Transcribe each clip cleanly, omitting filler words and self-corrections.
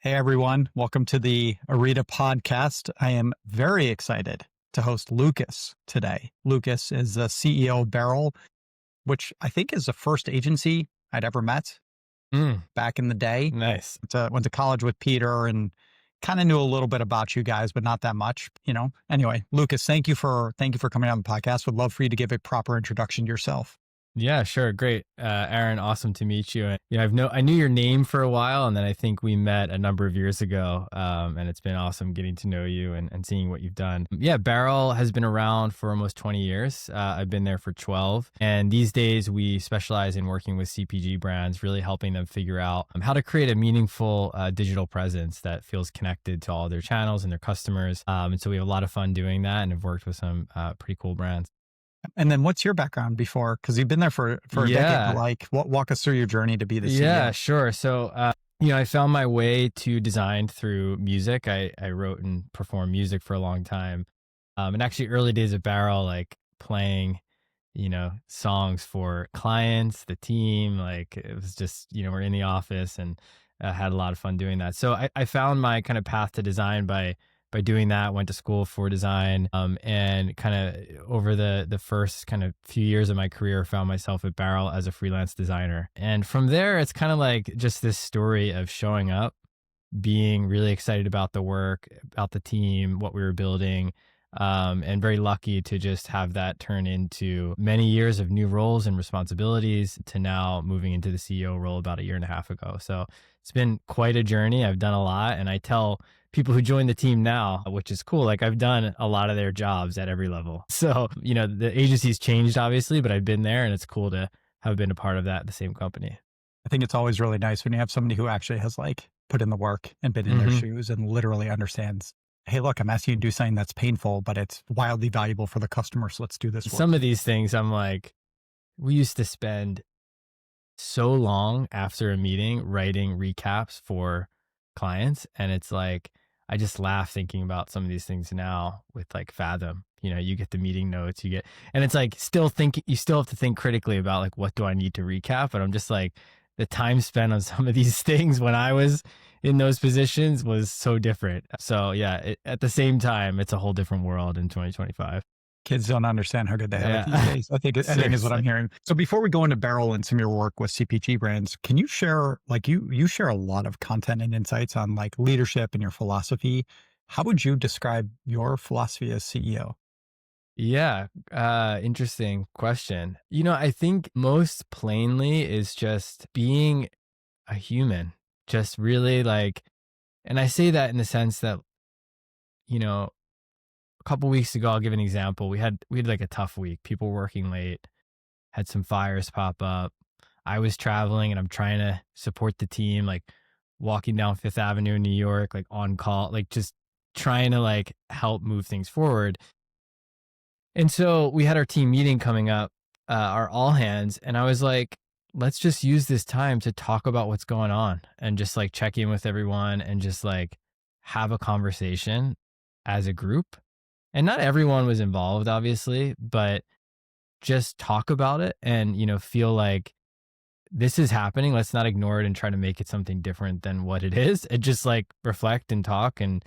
Hey everyone, welcome to the Orita Podcast. I am very excited to host Lucas today. Lucas is the CEO of Barrel, which I think is the first agency I'd ever met back in the day. Nice. Went to college with Peter and kind of knew a little bit about you guys, but not that much. Anyway, Lucas, thank you for coming on the podcast. Would love for you to give a proper introduction to yourself. Yeah, sure. Great. Aaron, awesome to meet you. And, I knew your name for a while, and then I think we met a number of years ago. And it's been awesome getting to know you and seeing what you've done. Yeah, Barrel has been around for almost 20 years. I've been there for 12. And these days we specialize in working with CPG brands, really helping them figure out how to create a meaningful digital presence that feels connected to all their channels and their customers. And so we have a lot of fun doing that and have worked with some pretty cool brands. And then what's your background before? Because you've been there for a decade. Like, walk us through your journey to be the CEO. Yeah, sure. So, I found my way to design through music. I wrote and performed music for a long time. And actually early days of Barrel, like playing, songs for clients, the team, like it was just, we're in the office and had a lot of fun doing that. So I found my kind of path to design by doing that. Went to school for design, and kind of over the first kind of few years of my career, found myself at Barrel as a freelance designer. And from there, it's kind of like just this story of showing up, being really excited about the work, about the team, what we were building, and very lucky to just have that turn into many years of new roles and responsibilities to now moving into the CEO role about a year and a half ago. So it's been quite a journey. I've done a lot, and I tell people who join the team now, which is cool. Like I've done a lot of their jobs at every level. So, the agency's changed obviously, but I've been there and it's cool to have been a part of that, the same company. I think it's always really nice when you have somebody who actually has like put in the work and been in their shoes and literally understands, hey, look, I'm asking you to do something that's painful, but it's wildly valuable for the customer. So let's do this work. Some of these things I'm like, we used to spend so long after a meeting writing recaps for clients. And it's like, I just laugh thinking about some of these things now with like Fathom. You get the meeting notes, and it's like you still have to think critically about like, what do I need to recap? But I'm just like, the time spent on some of these things when I was in those positions was so different. So yeah, at the same time, it's a whole different world in 2025. Kids don't understand how good they have it these days. I think is what I'm hearing. So before we go into Barrel and some of your work with CPG brands, can you share, like you share a lot of content and insights on like leadership and your philosophy. How would you describe your philosophy as CEO? Yeah, interesting question. I think most plainly is just being a human, just really like, and I say that in the sense that, a couple weeks ago, I'll give an example. We had like a tough week. People were working late, had some fires pop up. I was traveling and I'm trying to support the team, like walking down Fifth Avenue in New York, like on call, like just trying to like help move things forward. And so we had our team meeting coming up, our all hands. And I was like, let's just use this time to talk about what's going on and just like check in with everyone and just like have a conversation as a group. And not everyone was involved, obviously, but just talk about it and, feel like this is happening. Let's not ignore it and try to make it something different than what it is. And just like reflect and talk and,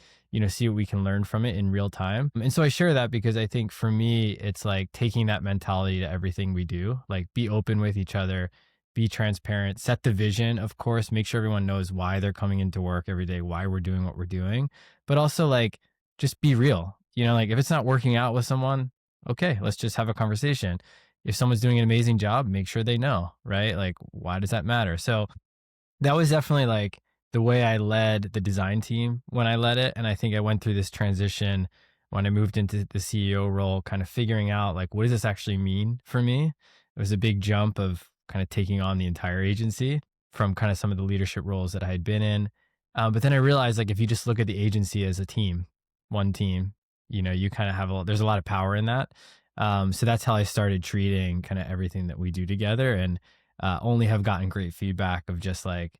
see what we can learn from it in real time. And so I share that because I think for me, it's like taking that mentality to everything we do, like be open with each other, be transparent, set the vision, of course, make sure everyone knows why they're coming into work every day, why we're doing what we're doing, but also like, just be real. Like if it's not working out with someone, okay, let's just have a conversation. If someone's doing an amazing job, make sure they know, right? Like, why does that matter? So that was definitely like the way I led the design team when I led it. And I think I went through this transition when I moved into the CEO role, kind of figuring out like, what does this actually mean for me? It was a big jump of kind of taking on the entire agency from kind of some of the leadership roles that I had been in. But then I realized like, if you just look at the agency as a team, one team, you kind of have there's a lot of power in that. So that's how I started treating kind of everything that we do together, and only have gotten great feedback of just like,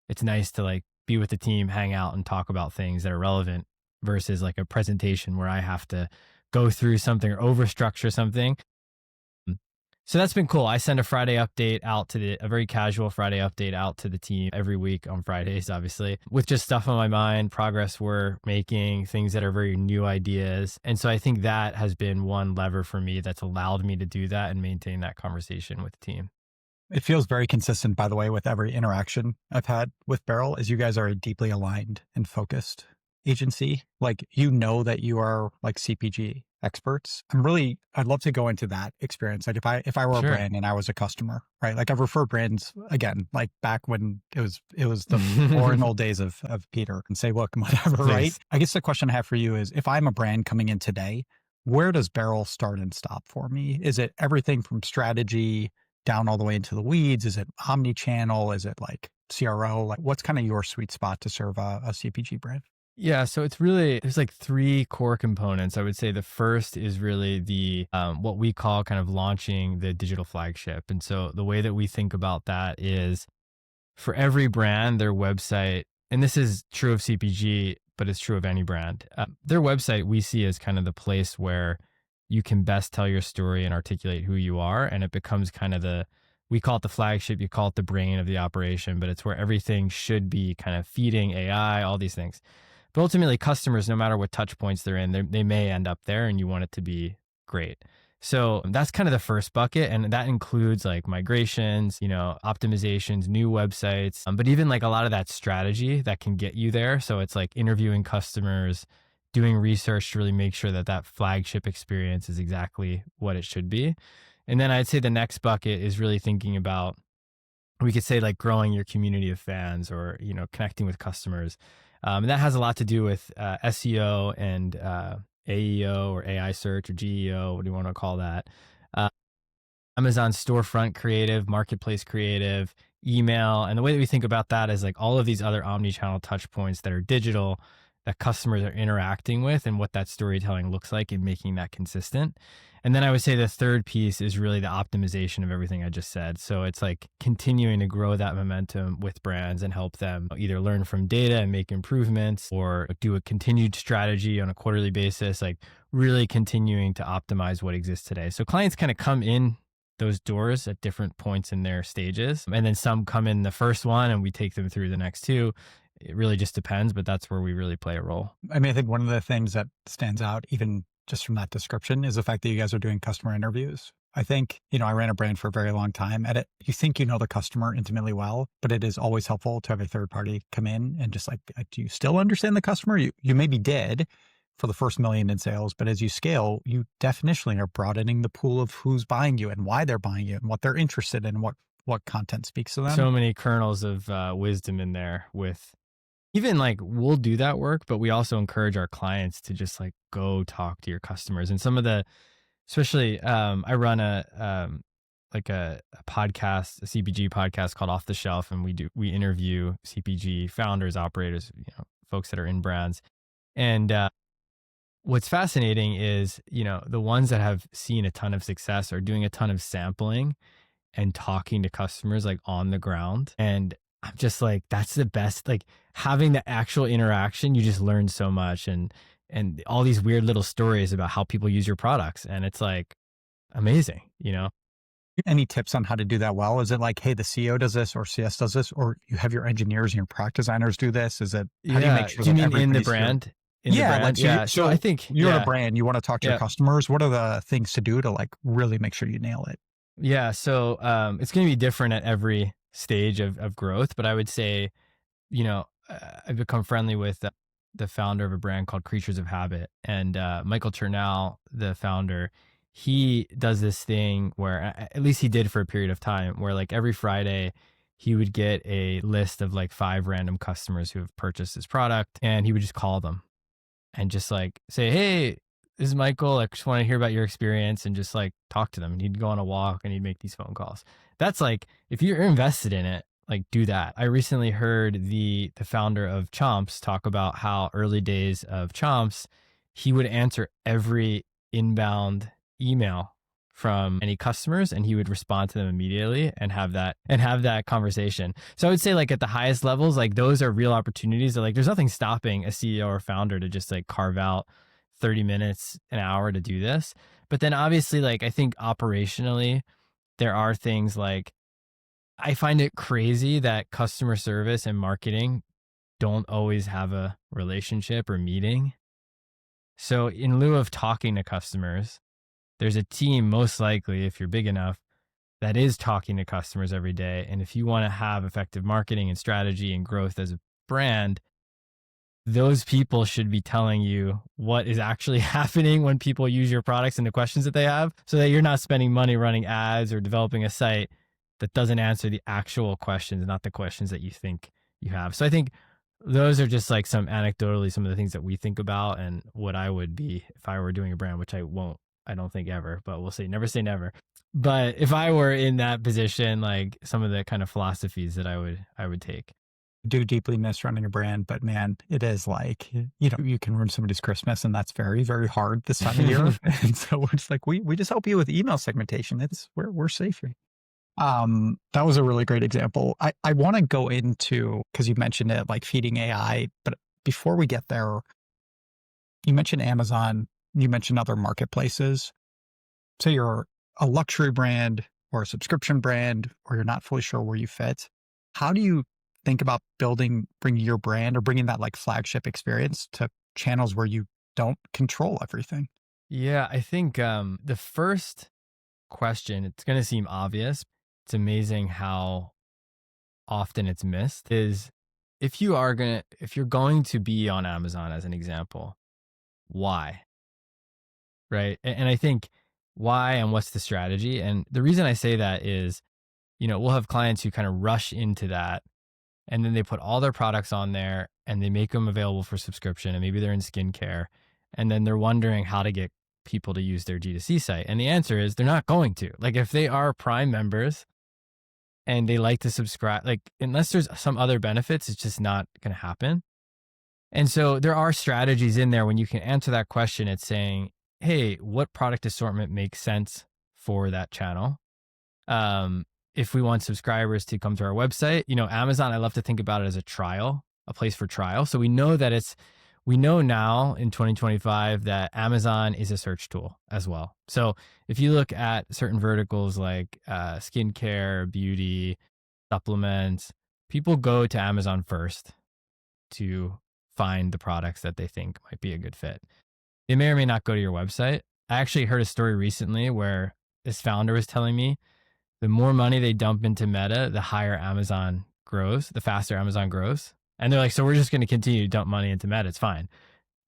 it's nice to like be with the team, hang out and talk about things that are relevant versus like a presentation where I have to go through something or overstructure something. So that's been cool. I send a Friday update out a very casual Friday update out to the team every week on Fridays, obviously, with just stuff on my mind, progress we're making, things that are very new ideas. And so I think that has been one lever for me that's allowed me to do that and maintain that conversation with the team. It feels very consistent, by the way, with every interaction I've had with Beryl, is you guys are a deeply aligned and focused agency. Like, you know that you are like CPG experts. I'd love to go into that experience. Like if I were a Sure. brand and I was a customer, right? Like I've referred brands again, like back when it was the boring old days of Peter, and say, look, whatever, right? I guess the question I have for you is, if I'm a brand coming in today, where does Beryl start and stop for me? Is it everything from strategy down all the way into the weeds? Is it omnichannel? Is it like CRO? Like, what's kind of your sweet spot to serve a CPG brand? Yeah, so there's like three core components. I would say the first is really the what we call kind of launching the digital flagship. And so the way that we think about that is, for every brand, their website, and this is true of CPG, but it's true of any brand, their website we see as kind of the place where you can best tell your story and articulate who you are. And it becomes kind of we call it the flagship, you call it the brain of the operation, but it's where everything should be kind of feeding AI, all these things. But ultimately, customers, no matter what touch points they're in, they may end up there, and you want it to be great. So that's kind of the first bucket. And that includes like migrations, optimizations, new websites, but even like a lot of that strategy that can get you there. So it's like interviewing customers, doing research to really make sure that that flagship experience is exactly what it should be. And then I'd say the next bucket is really thinking about, we could say, like growing your community of fans, or, connecting with customers. And that has a lot to do with SEO and AEO, or AI search, or GEO, what do you want to call that? Amazon storefront creative, marketplace creative, email. And the way that we think about that is like all of these other omni-channel touch points that are digital, that customers are interacting with, and what that storytelling looks like, and making that consistent. And then I would say the third piece is really the optimization of everything I just said. So it's like continuing to grow that momentum with brands and help them either learn from data and make improvements, or do a continued strategy on a quarterly basis, like really continuing to optimize what exists today. So clients kind of come in those doors at different points in their stages. And then some come in the first one and we take them through the next two. It really just depends, but that's where we really play a role. I mean, I think one of the things that stands out, even just from that description, is the fact that you guys are doing customer interviews. I think, I ran a brand for a very long time. You think you know the customer intimately well, but it is always helpful to have a third party come in and just like, do you still understand the customer? You maybe did for the first million in sales, but as you scale, you definitionally are broadening the pool of who's buying you and why they're buying you and what they're interested in, what content speaks to them. So many kernels of wisdom in there with, even like, we'll do that work, but we also encourage our clients to just like go talk to your customers. And some of especially I run a podcast, a CPG podcast called Off the Shelf. And we interview CPG founders, operators, folks that are in brands. And what's fascinating is, the ones that have seen a ton of success are doing a ton of sampling and talking to customers like on the ground. And I'm just like, that's the best, like having the actual interaction. You just learn so much, and all these weird little stories about how people use your products. And it's like amazing, Any tips on how to do that well? Is it like, hey, the CEO does this, or CS does this, or you have your engineers and your product designers do this? Is it, how do you make sure do you that mean in the everybody's brand? So I think you're a brand, you want to talk to your customers. What are the things to do to like really make sure you nail it? Yeah. So it's going to be different at every stage of growth, but I would say, I've become friendly with the founder of a brand called Creatures of Habit, and Michael Chernal, the founder, he does this thing where, at least he did for a period of time, where like every Friday he would get a list of like 5 random customers who have purchased his product, and he would just call them and just like say, hey, this is Michael, I just want to hear about your experience, and just like talk to them. And he'd go on a walk and he'd make these phone calls. That's like, if you're invested in it, like do that. I recently heard the founder of Chomps talk about how early days of Chomps, he would answer every inbound email from any customers, and he would respond to them immediately and have that conversation. So I would say like at the highest levels, like those are real opportunities that like, there's nothing stopping a CEO or founder to just like carve out 30 minutes, an hour to do this. But then obviously, like I think operationally, there are things like, I find it crazy that customer service and marketing don't always have a relationship or meeting. So in lieu of talking to customers, there's a team, most likely, if you're big enough, that is talking to customers every day. And if you want to have effective marketing and strategy and growth as a brand, those people should be telling you what is actually happening when people use your products and the questions that they have, so that you're not spending money running ads or developing a site that doesn't answer the actual questions, not the questions that you think you have. So I think those are just like some anecdotally, some of the things that we think about and what I would be if I were doing a brand, which I won't, I don't think ever, but we'll say never. But if I were in that position, like some of the kind of philosophies that I would take. Do deeply miss running a brand, but man, it is like, you can ruin somebody's Christmas, and that's very, very hard this time of year. And so we're just like, we just help you with email segmentation. We're safe here. That was a really great example. I want to go into, because you mentioned it, like feeding AI, but before we get there, you mentioned Amazon, you mentioned other marketplaces. So you're a luxury brand or a subscription brand, or you're not fully sure where you fit. How do you think about bringing your brand or bringing that like flagship experience to channels where you don't control everything? Yeah, I think the first question, it's going to seem obvious. It's amazing how often it's missed, is if you're going to be on Amazon as an example, why? Right? And I think why and what's the strategy? And the reason I say that is, we'll have clients who kind of rush into that, and then they put all their products on there and they make them available for subscription, and maybe they're in skincare, and then they're wondering how to get people to use their G2C site. And the answer is they're not going to. Like, if they are Prime members and they like to subscribe, like, unless there's some other benefits, it's just not going to happen. And so there are strategies in there when you can answer that question. It's saying, hey, what product assortment makes sense for that channel? If we want subscribers to come to our website, Amazon, I love to think about it as a place for trial. So we know now in 2025 that Amazon is a search tool as well. So if you look at certain verticals like skincare, beauty, supplements, people go to Amazon first to find the products that they think might be a good fit. They may or may not go to your website. I actually heard a story recently where this founder was telling me the more money they dump into Meta, the higher Amazon grows, the faster Amazon grows. And they're like, so we're just going to continue to dump money into Meta. It's fine.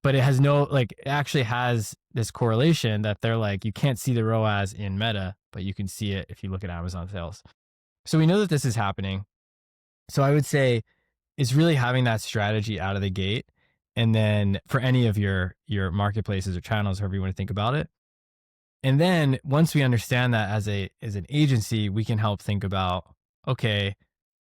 But it has it actually has this correlation that they're like, you can't see the ROAS in Meta, but you can see it if you look at Amazon sales. So we know that this is happening. So I would say it's really having that strategy out of the gate. And then for any of your marketplaces or channels, however you want to think about it. And then once we understand that as an agency, we can help think about, okay,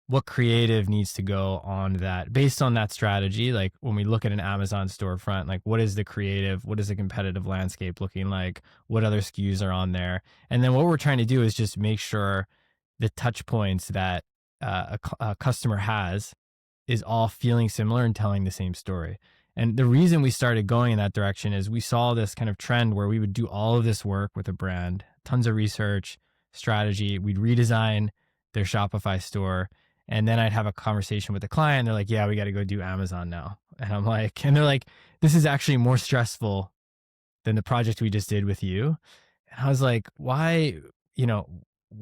what creative needs to go on that based on that strategy. Like when we look at an Amazon storefront, like what is the creative? What is the competitive landscape looking like? What other SKUs are on there? And then what we're trying to do is just make sure the touch points that a customer has is all feeling similar and telling the same story. And the reason we started going in that direction is we saw this kind of trend where we would do all of this work with a brand, tons of research, strategy. We'd redesign their Shopify store. And then I'd have a conversation with the client. They're like, yeah, we got to go do Amazon now. And I'm like, and they're like, this is actually more stressful than the project we just did with you. And I was like, why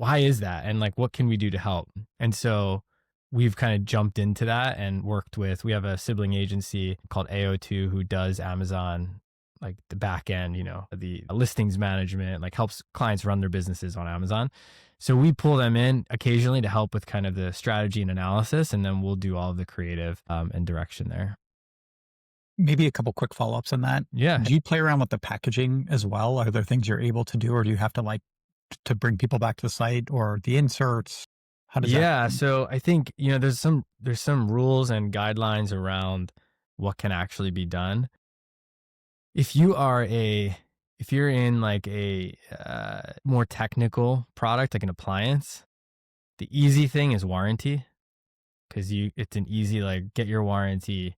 is that? And like, what can we do to help? And so we've kind of jumped into that and we have a sibling agency called AO2 who does Amazon, like the back end, the listings management, like helps clients run their businesses on Amazon. So we pull them in occasionally to help with kind of the strategy and analysis, and then we'll do all of the creative and direction there. Maybe a couple quick follow-ups on that. Yeah. Do you play around with the packaging as well? Are there things you're able to do, or do you have to to bring people back to the site, or the inserts? How does that happen? So I think, there's some rules and guidelines around what can actually be done. If you're in like a more technical product, like an appliance, the easy thing is warranty, because it's an easy, like, get your warranty,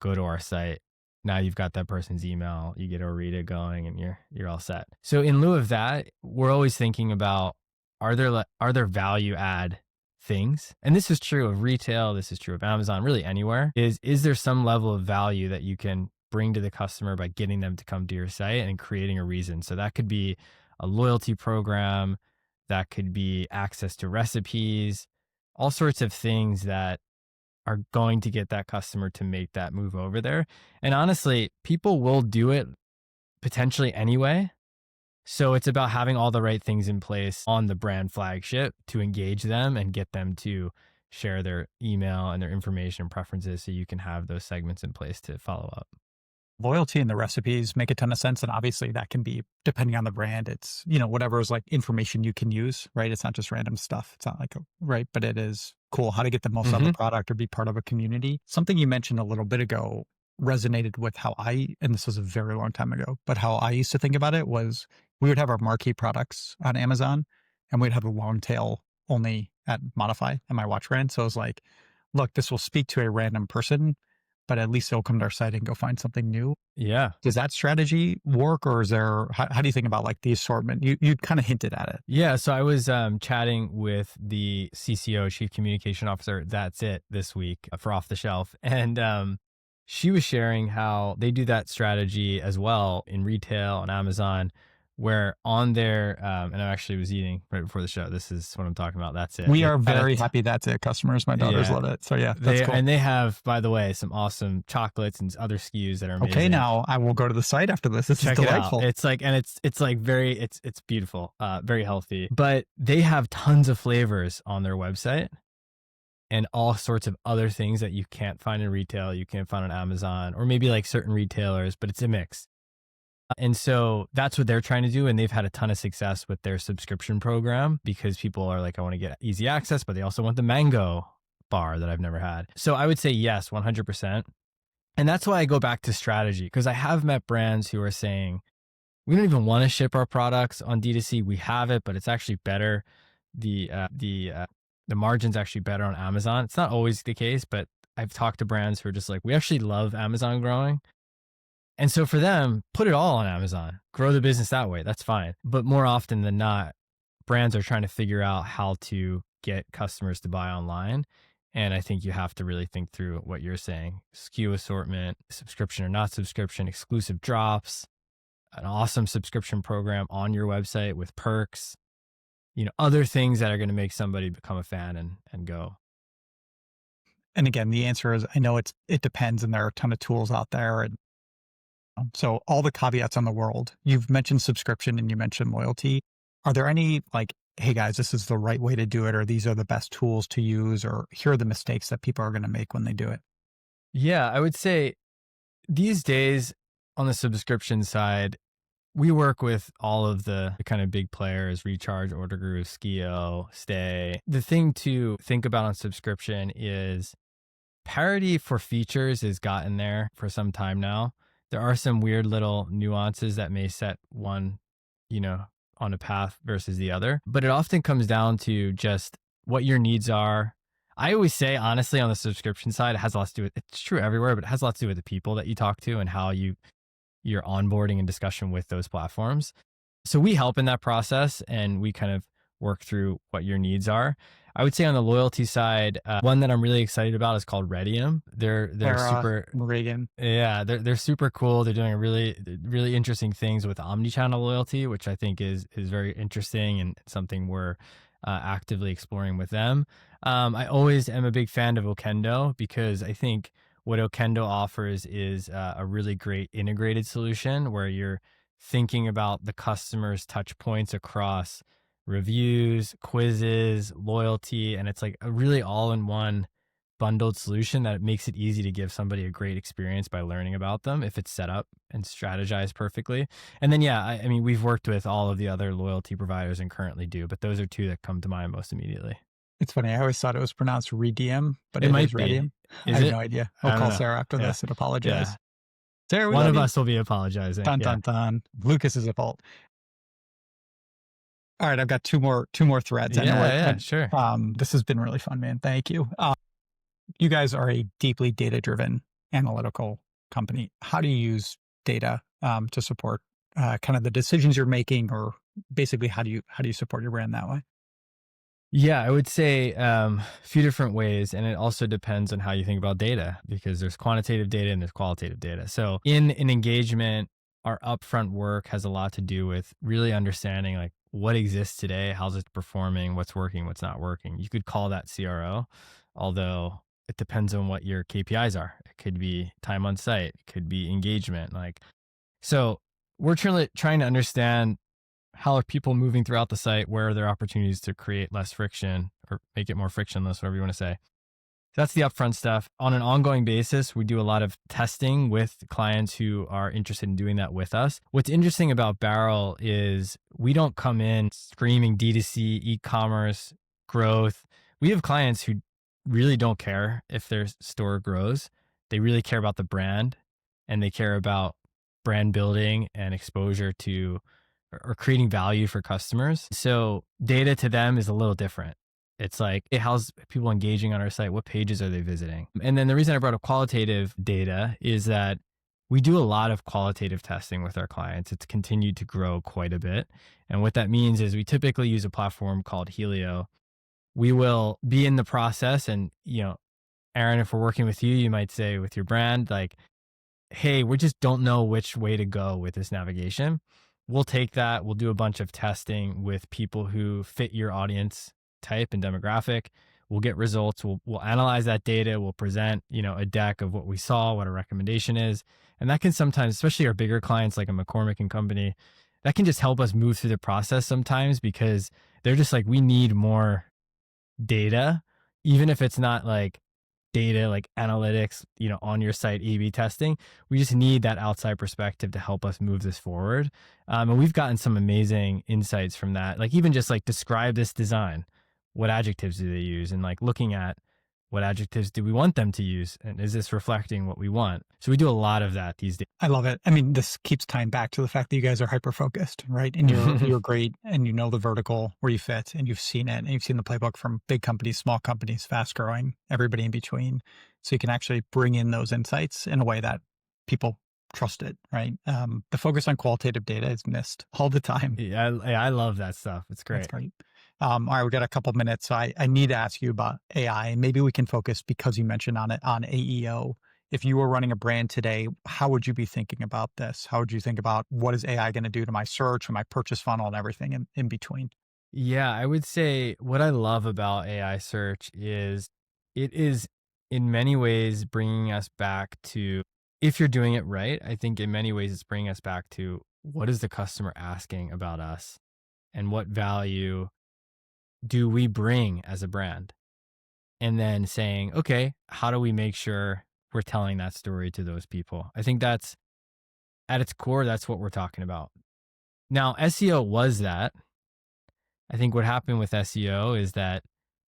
go to our site. Now you've got that person's email, you get Orita going, and you're all set. So in lieu of that, we're always thinking about are there value add things? And this is true of retail, this is true of Amazon, really anywhere. Is there some level of value that you can bring to the customer by getting them to come to your site and creating a reason? So that could be a loyalty program, that could be access to recipes, all sorts of things that are going to get that customer to make that move over there. And honestly, people will do it potentially anyway. So it's about having all the right things in place on the brand flagship to engage them and get them to share their email and their information and preferences so you can have those segments in place to follow up. Loyalty and the recipes make a ton of sense. And obviously that can be, depending on the brand, it's, you know, whatever is like information you can use, right? It's not just random stuff. It's not like, right. But it is cool how to get the most out of the product or be part of a community. Something you mentioned a little bit ago resonated with how and this was a very long time ago, but how I used to think about it was we would have our marquee products on Amazon and we'd have a long tail only at Modify and my watch brand. So it was like, look, this will speak to a random person, but at least they'll come to our site and go find something new. Yeah. Does that strategy work, or is there, how do you think about like the assortment? You kind of hinted at it. Yeah. So I was chatting with the CCO, Chief Communication Officer, that's it, this week for Off the Shelf. And she was sharing how they do that strategy as well in retail on Amazon, where on their, and I actually was eating right before the show. This is what I'm talking about. That's it. We are very happy that's it. Customers, my daughters love it. So yeah, that's cool. And they have, by the way, some awesome chocolates and other SKUs that are amazing. Okay, now I will go to the site after this. This is delightful. It's like, and it's like it's beautiful, very healthy. But they have tons of flavors on their website and all sorts of other things that you can't find in retail, you can't find on Amazon, or maybe like certain retailers, but it's a mix. And so that's what they're trying to do. And they've had a ton of success with their subscription program because people are like, I want to get easy access, but they also want the mango bar that I've never had. So I would say yes, 100%. And that's why I go back to strategy, because I have met brands who are saying, we don't even want to ship our products on D2C. We have it, but it's actually better. The margin's actually better on Amazon. It's not always the case, but I've talked to brands who are just like, we actually love Amazon growing. And so for them, put it all on Amazon, grow the business that way. That's fine. But more often than not, brands are trying to figure out how to get customers to buy online. And I think you have to really think through what you're saying: SKU assortment, subscription or not subscription, exclusive drops, an awesome subscription program on your website with perks, you know, other things that are going to make somebody become a fan and go. And again, the answer is, I know it depends, and there are a ton of tools out there. And so all the caveats on the world, you've mentioned subscription and you mentioned loyalty. Are there any like, hey guys, this is the right way to do it, or these are the best tools to use, or here are the mistakes that people are going to make when they do it? Yeah, I would say these days on the subscription side, we work with all of the kind of big players: Recharge, Order Group, Skio, Stay. The thing to think about on subscription is parity for features has gotten there for some time now. There are some weird little nuances that may set one, you know, on a path versus the other, but it often comes down to just what your needs are. I always say, honestly, on the subscription side, it has a lot to do with, it's true everywhere, but it has a lot to do with the people that you talk to and how your onboarding and discussion with those platforms. So we help in that process, and we kind of work through what your needs are. I would say on the loyalty side, one that I'm really excited about is called Redium. They're super Reagan. Yeah, they're super cool. They're doing really interesting things with omnichannel loyalty, which I think is very interesting and something we're actively exploring with them. I always am a big fan of Okendo, because I think what Okendo offers is a really great integrated solution where you're thinking about the customer's touch points across reviews, quizzes, loyalty, and it's like a really all-in-one bundled solution that makes it easy to give somebody a great experience by learning about them if it's set up and strategized perfectly. And then, yeah, I mean, we've worked with all of the other loyalty providers and currently do, but those are two that come to mind most immediately. It's funny. I always thought it was pronounced Redium, but it might is be. Redium. I have no idea. I'll call Sarah after this and apologize. Yeah. Sarah, one of us will be apologizing. Dun, dun, dun. Lucas is at fault. All right, I've got two more threads. Sure. This has been really fun, man. Thank you. You guys are a deeply data-driven analytical company. How do you use data to support kind of the decisions you're making, or basically how do you support your brand that way? Yeah, I would say a few different ways. And it also depends on how you think about data because there's quantitative data and there's qualitative data. So in an engagement, our upfront work has a lot to do with really understanding like what exists today, how's it performing, what's working, what's not working. You could call that CRO, although it depends on what your KPIs are. It could be time on site, it could be engagement. Like, so we're trying to understand how are people moving throughout the site? Where are there opportunities to create less friction or make it more frictionless, whatever you want to say? That's the upfront stuff. On an ongoing basis, we do a lot of testing with clients who are interested in doing that with us. What's interesting about Barrel is we don't come in screaming D2C, e-commerce, growth. We have clients who really don't care if their store grows. They really care about the brand and they care about brand building and exposure to or creating value for customers. So data to them is a little different. It's like, hey, how's people engaging on our site? What pages are they visiting? And then the reason I brought up qualitative data is that we do a lot of qualitative testing with our clients. It's continued to grow quite a bit. And what that means is we typically use a platform called Helio. We will be in the process and, Aaron, if we're working with you, you might say with your brand, like, hey, we just don't know which way to go with this navigation. We'll take that. We'll do a bunch of testing with people who fit your audience type and demographic. We'll get results. We'll analyze that data. We'll present, a deck of what we saw, what a recommendation is. And that can sometimes, especially our bigger clients like a McCormick and Company, that can just help us move through the process sometimes because they're just like, we need more data, even if it's not like data like analytics, on your site, A/B testing. We just need that outside perspective to help us move this forward. And we've gotten some amazing insights from that. Like even just like describe this design. What adjectives do they use? And like looking at what adjectives do we want them to use? And is this reflecting what we want? So we do a lot of that these days. I love it. I mean, this keeps tying back to the fact that you guys are hyper-focused, right? And you're great and you know the vertical where you fit and you've seen it and you've seen the playbook from big companies, small companies, fast growing, everybody in between. So you can actually bring in those insights in a way that people trust it, right? The focus on qualitative data is missed all the time. Yeah, I love that stuff. It's great. That's great. All right, we got a couple minutes. So I need to ask you about AI. Maybe we can focus because you mentioned on it on AEO. If you were running a brand today, how would you be thinking about this? How would you think about what is AI going to do to my search and my purchase funnel and everything in between? Yeah, I would say what I love about AI search is it is in many ways bringing us back to, if you're doing it right, I think in many ways it's bringing us back to what is the customer asking about us and what value do we bring as a brand? And then saying, okay, how do we make sure we're telling that story to those people? I think that's at its core, that's what we're talking about. Now, SEO was that. I think what happened with SEO is that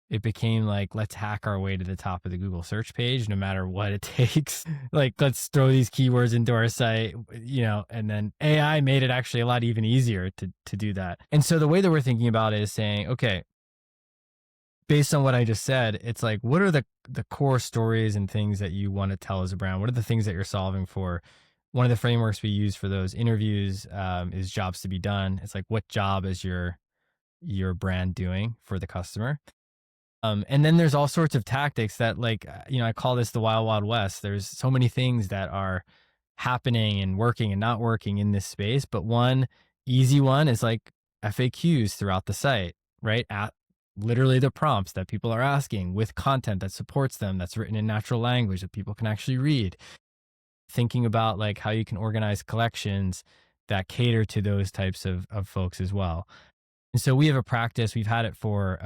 it became like, let's hack our way to the top of the Google search page, no matter what it takes. Like, let's throw these keywords into our site, and then AI made it actually a lot even easier to do that. And so the way that we're thinking about it is saying, okay, based on what I just said, it's like, what are the core stories and things that you want to tell as a brand? What are the things that you're solving for? One of the frameworks we use for those interviews is jobs to be done. It's like, what job is your brand doing for the customer? And then there's all sorts of tactics that I call this the wild, wild west. There's so many things that are happening and working and not working in this space. But one easy one is like FAQs throughout the site, right? At literally the prompts that people are asking with content that supports them, that's written in natural language that people can actually read. Thinking about like how you can organize collections that cater to those types of folks as well. And so we have a practice, we've had it for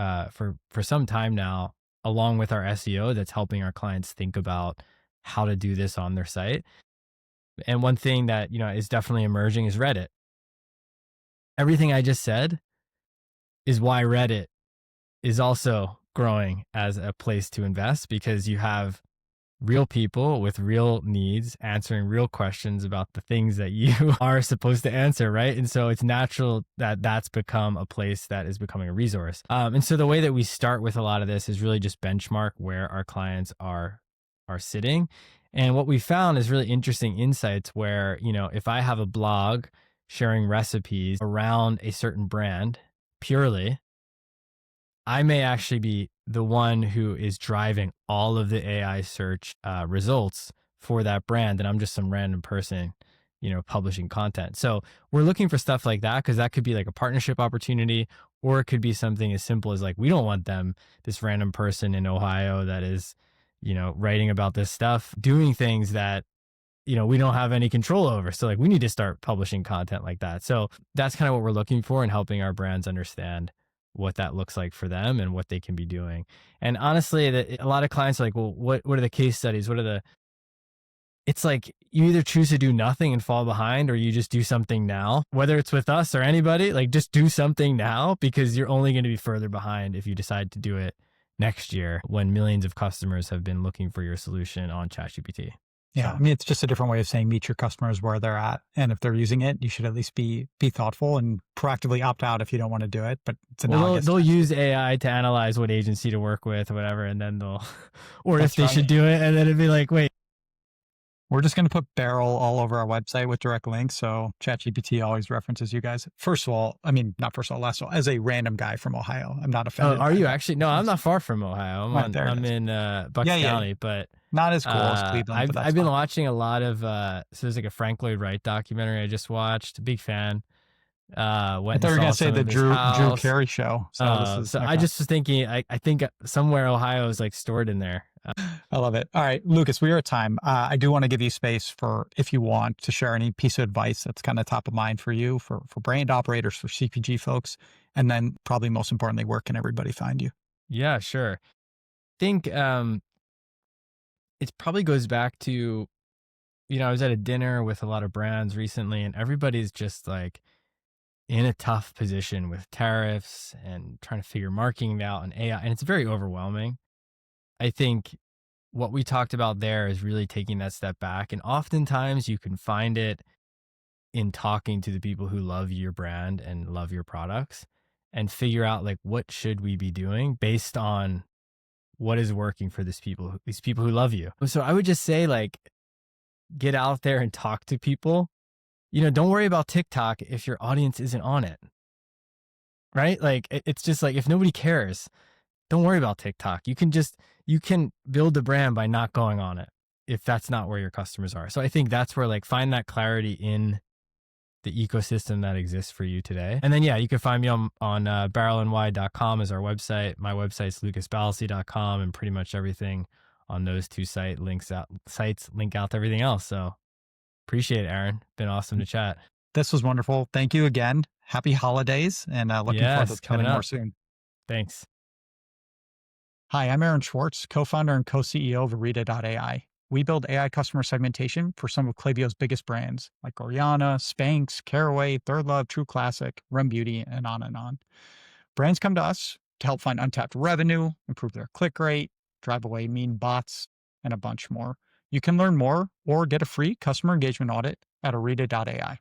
some time now, along with our SEO, that's helping our clients think about how to do this on their site. And one thing that, is definitely emerging is Reddit. Everything I just said is why Reddit is also growing as a place to invest, because you have real people with real needs answering real questions about the things that you are supposed to answer, right? And so it's natural that that's become a place that is becoming a resource. And so the way that we start with a lot of this is really just benchmark where our clients are sitting. And what we found is really interesting insights where, if I have a blog sharing recipes around a certain brand purely, I may actually be the one who is driving all of the AI search results for that brand. And I'm just some random person, publishing content. So we're looking for stuff like that because that could be like a partnership opportunity, or it could be something as simple as like, we don't want this random person in Ohio that is, writing about this stuff, doing things that we don't have any control over. So like we need to start publishing content like that. So that's kind of what we're looking for and helping our brands understand what that looks like for them and what they can be doing. And honestly, a lot of clients are like, well, what are the case studies? It's like you either choose to do nothing and fall behind, or you just do something now, whether it's with us or anybody, like just do something now, because you're only going to be further behind if you decide to do it next year when millions of customers have been looking for your solution on ChatGPT. Yeah. So, I mean, it's just a different way of saying meet your customers where they're at. And if they're using it, you should at least be thoughtful and proactively opt out if you don't want to do it. But it's analogous. They'll use AI to analyze what agency to work with or whatever. And then or That's if they should do it. And then it'd be like, wait. We're just going to put Barrel all over our website with direct links. So ChatGPT always references you guys. First of all, I mean, not first of all, last of all, as a random guy from Ohio, I'm not offended. Oh, are you actually? No, I'm not far from Ohio. I'm in Bucks County, but not as cool as Cleveland. I've been watching a lot of, so there's like a Frank Lloyd Wright documentary I just watched. Big fan. I thought you were going to say the Drew Carey show. So, I just was thinking, I think somewhere Ohio is like stored in there. I love it. All right, Lucas, we are at time. I do want to give you space for, if you want to share any piece of advice that's kind of top of mind for you, for brand operators, for CPG folks, and then probably most importantly, where can everybody find you? Yeah, sure. I think it probably goes back to, I was at a dinner with a lot of brands recently, and everybody's just like in a tough position with tariffs and trying to figure marketing out and AI, and it's very overwhelming. I think what we talked about there is really taking that step back. And oftentimes you can find it in talking to the people who love your brand and love your products, and figure out like, what should we be doing based on what is working for these people who love you. So I would just say, like, get out there and talk to people. Don't worry about TikTok if your audience isn't on it, right? Like, it's just like, if nobody cares, don't worry about TikTok. You can build a brand by not going on it if that's not where your customers are. So I think that's where, like, find that clarity in the ecosystem that exists for you today. And then, yeah, you can find me on barrelny.com is our website. My website's lucasballasy.com, and pretty much everything on those two sites link out to everything else. So appreciate it, Aaron. Been awesome to chat. This was wonderful. Thank you again. Happy holidays, and looking forward to chatting more soon. Thanks. Hi, I'm Aaron Schwartz, co-founder and co-CEO of Orita.ai. We build AI customer segmentation for some of Klaviyo's biggest brands like Oriana, Spanx, Caraway, Third Love, True Classic, Run Beauty, and on and on. Brands come to us to help find untapped revenue, improve their click rate, drive away mean bots, and a bunch more. You can learn more or get a free customer engagement audit at Orita.ai.